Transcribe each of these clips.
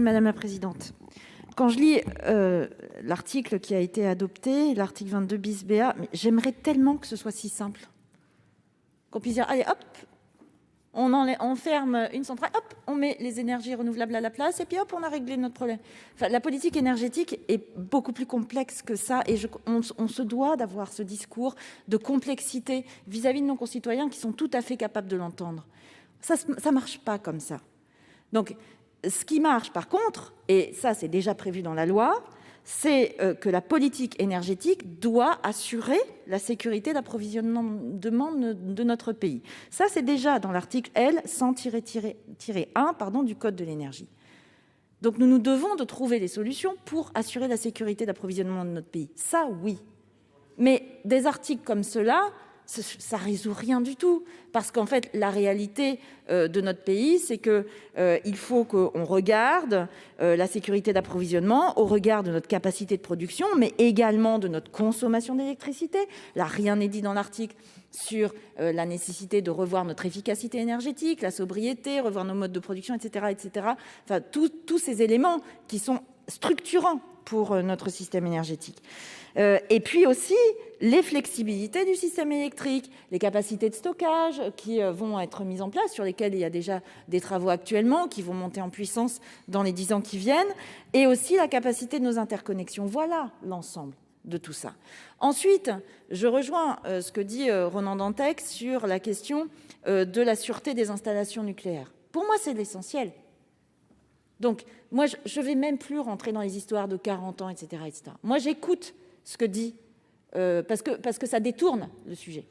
Madame la présidente. Quand je lis l'article qui a été adopté, l'article 22 bis BA, j'aimerais tellement que ce soit si simple. Qu'on puisse dire, allez hop, on ferme une centrale, hop, on met les énergies renouvelables à la place, et puis hop, on a réglé notre problème. Enfin, la politique énergétique est beaucoup plus complexe que ça, et on se doit d'avoir ce discours de complexité vis-à-vis de nos concitoyens qui sont tout à fait capables de l'entendre. Ça ne marche pas comme ça. Donc, ce qui marche, par contre, et ça, c'est déjà prévu dans la loi, c'est que la politique énergétique doit assurer la sécurité d'approvisionnement de notre pays. Ça, c'est déjà dans l'article L. 100-1 du Code de l'énergie. Donc, nous nous devons de trouver des solutions pour assurer la sécurité d'approvisionnement de notre pays. Ça, oui. Mais des articles comme cela, ça ne résout rien du tout. Parce qu'en fait, la réalité de notre pays, c'est qu'il faut qu'on regarde la sécurité d'approvisionnement au regard de notre capacité de production, mais également de notre consommation d'électricité. Là, rien n'est dit dans l'article sur la nécessité de revoir notre efficacité énergétique, la sobriété, revoir nos modes de production, etc. etc. Enfin, tous ces éléments qui sont structurants pour notre système énergétique. Et puis aussi, les flexibilités du système électrique, les capacités de stockage qui vont être mises en place, sur lesquelles il y a déjà des travaux actuellement, qui vont monter en puissance dans les 10 ans qui viennent, et aussi la capacité de nos interconnexions. Voilà l'ensemble de tout ça. Ensuite, je rejoins ce que dit Ronan Dantec sur la question de la sûreté des installations nucléaires. Pour moi, c'est l'essentiel. Donc, moi, je ne vais même plus rentrer dans les histoires de 40 ans, etc. etc. Moi, j'écoute ce que dit, parce que ça détourne le sujet.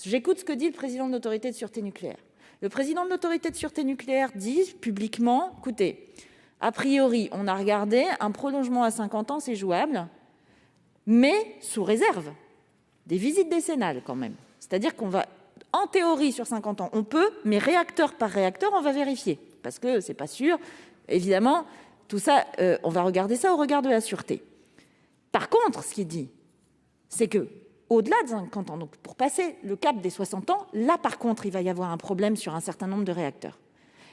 J'écoute ce que dit le président de l'autorité de sûreté nucléaire. Le président de l'autorité de sûreté nucléaire dit publiquement, écoutez, a priori, on a regardé, un prolongement à 50 ans, c'est jouable, mais sous réserve des visites décennales quand même. C'est-à-dire qu'on va, en théorie, sur 50 ans, on peut, mais réacteur par réacteur, on va vérifier, parce que c'est pas sûr. Évidemment, tout ça, on va regarder ça au regard de la sûreté. Par contre, ce qu'il dit, c'est qu'au-delà de 50 ans, donc pour passer le cap des 60 ans, là, par contre, il va y avoir un problème sur un certain nombre de réacteurs.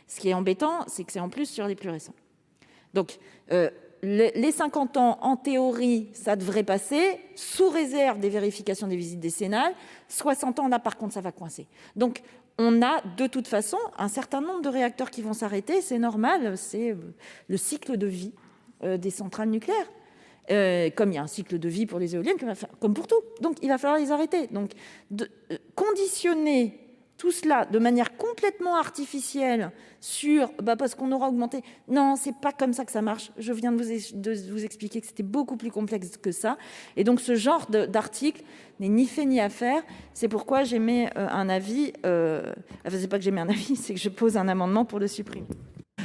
Ce qui est embêtant, c'est que c'est en plus sur les plus récents. Donc, les 50 ans, en théorie, ça devrait passer, sous réserve des vérifications des visites décennales. 60 ans, là, par contre, ça va coincer. Donc, on a de toute façon un certain nombre de réacteurs qui vont s'arrêter. C'est normal, c'est le cycle de vie des centrales nucléaires. Comme il y a un cycle de vie pour les éoliennes, comme pour tout. Donc, il va falloir les arrêter. Donc, conditionner tout cela de manière complètement artificielle sur parce qu'on aura augmenté. Non, c'est pas comme ça que ça marche. Je viens de vous expliquer que c'était beaucoup plus complexe que ça. Et donc, ce genre d'article n'est ni fait ni à faire. C'est pourquoi j'émets un avis. Enfin, c'est pas que j'émets un avis, c'est que je pose un amendement pour le supprimer.